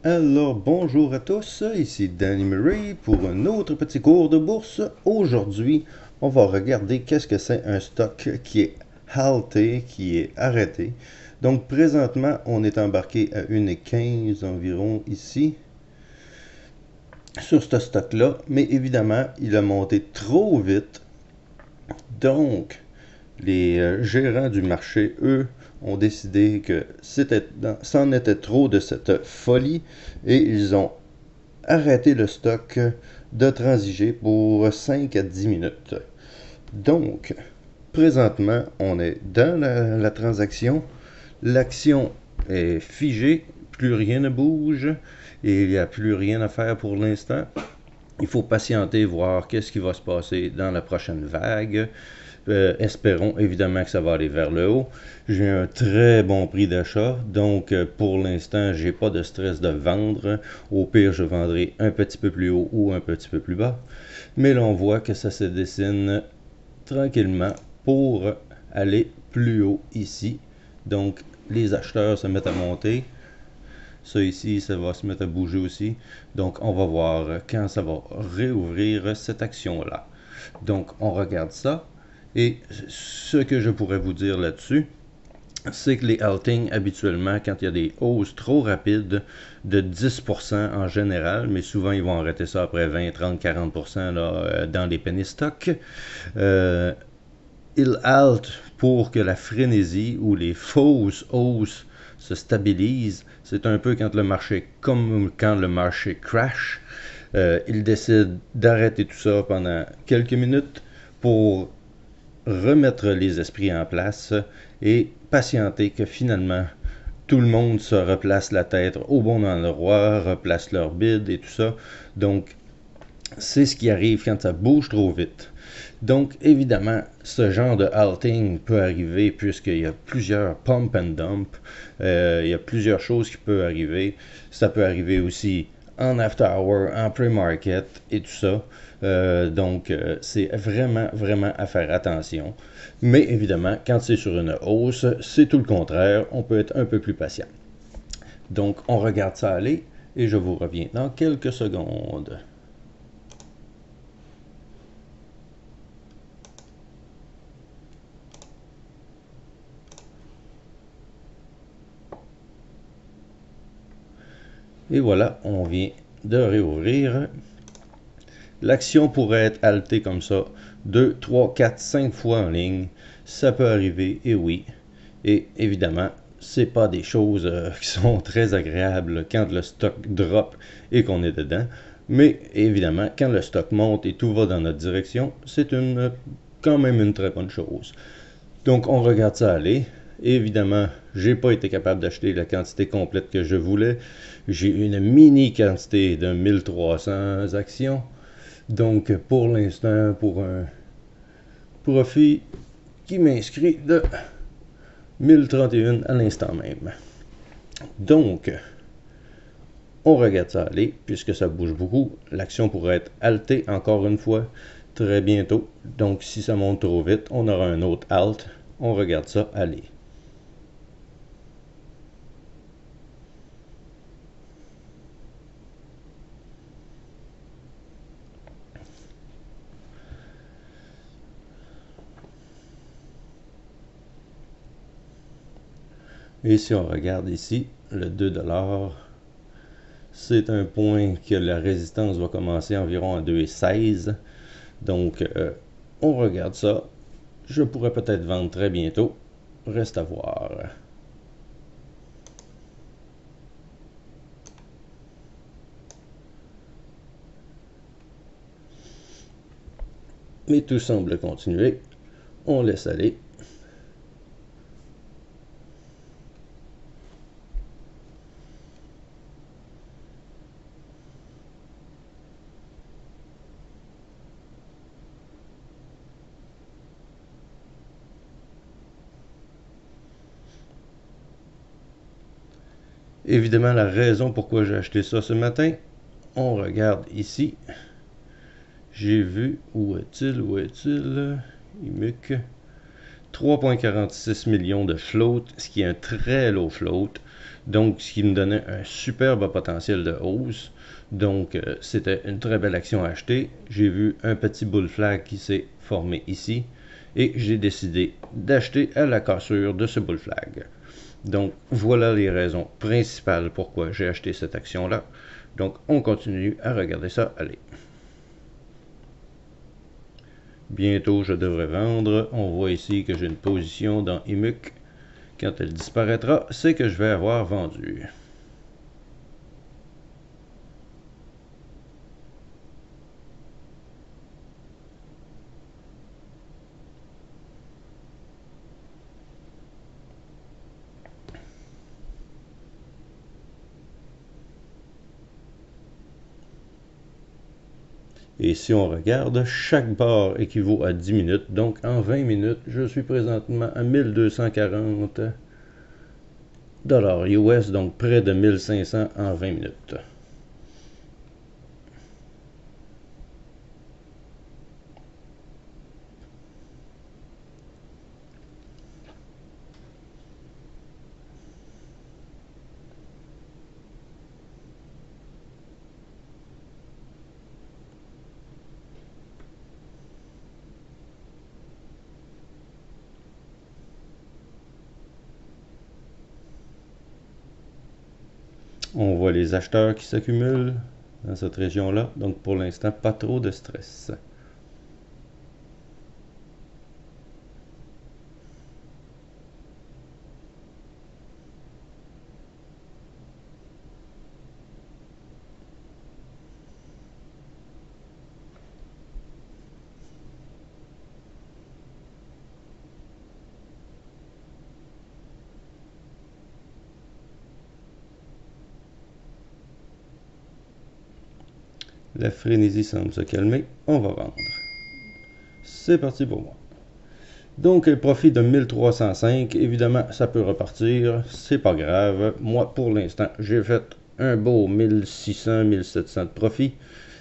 Alors bonjour à tous, ici Danny Murray pour un autre petit cours de bourse. Aujourd'hui, on va regarder qu'est-ce que c'est un stock qui est halté, qui est arrêté. Donc présentement, on est embarqué à 1,15 environ ici sur ce stock-là, mais évidemment, il a monté trop vite. Donc, les gérants du marché, eux, ont décidé que c'en était trop de cette folie et ils ont arrêté le stock de transiger pour 5 à 10 minutes. Donc, présentement, on est dans la transaction. L'action est figée, plus rien ne bouge et il n'y a plus rien à faire pour l'instant. Il faut patienter, voir qu'est-ce qui va se passer dans la prochaine vague. Espérons évidemment que ça va aller vers le haut. J'ai un très bon prix d'achat, donc pour l'instant, j'ai pas de stress de vendre. Au pire, je vendrai un petit peu plus haut ou un petit peu plus bas. Mais là, on voit que ça se dessine tranquillement pour aller plus haut ici. Donc, les acheteurs se mettent à monter. Ça ici, ça va se mettre à bouger aussi. Donc, on va voir quand ça va réouvrir cette action-là. Donc, on regarde ça. Et ce que je pourrais vous dire là-dessus, c'est que les haltings, habituellement, quand il y a des hausses trop rapides de 10% en général, mais souvent ils vont arrêter ça après 20, 30, 40% là, dans les penny stocks, ils haltent pour que la frénésie ou les fausses hausses se stabilisent. C'est un peu quand le marché, comme quand le marché crash, ils décident d'arrêter tout ça pendant quelques minutes pour remettre les esprits en place et patienter que finalement tout le monde se replace la tête au bon endroit, replace leur bid et tout ça. Donc, c'est ce qui arrive quand ça bouge trop vite. Donc, évidemment, ce genre de halting peut arriver puisqu'il y a plusieurs pump and dump. Il y a plusieurs choses qui peuvent arriver. Ça peut arriver aussi en after hour, en pre-market et tout ça. Donc, c'est vraiment, vraiment à faire attention. Mais évidemment, quand c'est sur une hausse, c'est tout le contraire. On peut être un peu plus patient. Donc, on regarde ça aller et je vous reviens dans quelques secondes. Et voilà, on vient de réouvrir. L'action pourrait être haltée comme ça 2, 3, 4, 5 fois en ligne. Ça peut arriver, et oui. Et évidemment, c'est pas des choses qui sont très agréables quand le stock drop et qu'on est dedans. Mais évidemment, quand le stock monte et tout va dans notre direction, c'est quand même une très bonne chose. Donc on regarde ça aller. Évidemment, j'ai pas été capable d'acheter la quantité complète que je voulais. J'ai une mini quantité de 1300 actions. Donc pour l'instant, pour un profit qui m'inscrit de 1031 à l'instant même. Donc, on regarde ça aller, puisque ça bouge beaucoup. L'action pourrait être haltée encore une fois très bientôt. Donc si ça monte trop vite, on aura un autre halt. On regarde ça aller. Et si on regarde ici, le 2$, c'est un point que la résistance va commencer environ à 2,16. Donc, on regarde ça. Je pourrais peut-être vendre très bientôt. Reste à voir. Mais tout semble continuer. On laisse aller. Évidemment, la raison pourquoi j'ai acheté ça ce matin, on regarde ici. J'ai vu, où est-il, IMUC, 3,46 millions de float, ce qui est un très low float. Donc, ce qui me donnait un superbe potentiel de hausse. Donc, c'était une très belle action à acheter. J'ai vu un petit bull flag qui s'est formé ici et j'ai décidé d'acheter à la cassure de ce bull flag. Donc, voilà les raisons principales pourquoi j'ai acheté cette action-là. Donc, on continue à regarder ça aller. Bientôt, je devrais vendre. On voit ici que j'ai une position dans IMUC. Quand elle disparaîtra, c'est que je vais avoir vendu. Et si on regarde, chaque barre équivaut à 10 minutes. Donc, en 20 minutes, je suis présentement à 1240 dollars US, donc près de 1500 en 20 minutes. On voit les acheteurs qui s'accumulent dans cette région-là. Donc, pour l'instant, pas trop de stress. La frénésie semble se calmer. On va vendre. C'est parti pour moi. Donc, profit de 1305. Évidemment, ça peut repartir. C'est pas grave. Moi, pour l'instant, j'ai fait un beau 1600-1700 de profit.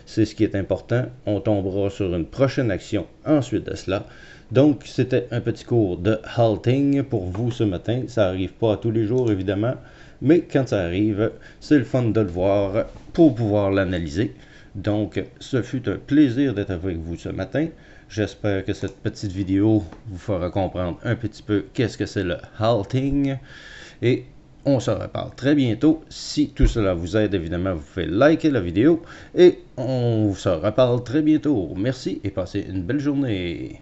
C'est ce qui est important. On tombera sur une prochaine action ensuite de cela. Donc, c'était un petit cours de halting pour vous ce matin. Ça n'arrive pas tous les jours, évidemment. Mais quand ça arrive, c'est le fun de le voir pour pouvoir l'analyser. Donc, ce fut un plaisir d'être avec vous ce matin. J'espère que cette petite vidéo vous fera comprendre un petit peu qu'est-ce que c'est le halting. Et on se reparle très bientôt. Si tout cela vous aide, évidemment, vous pouvez liker la vidéo. Et on se reparle très bientôt. Merci et passez une belle journée.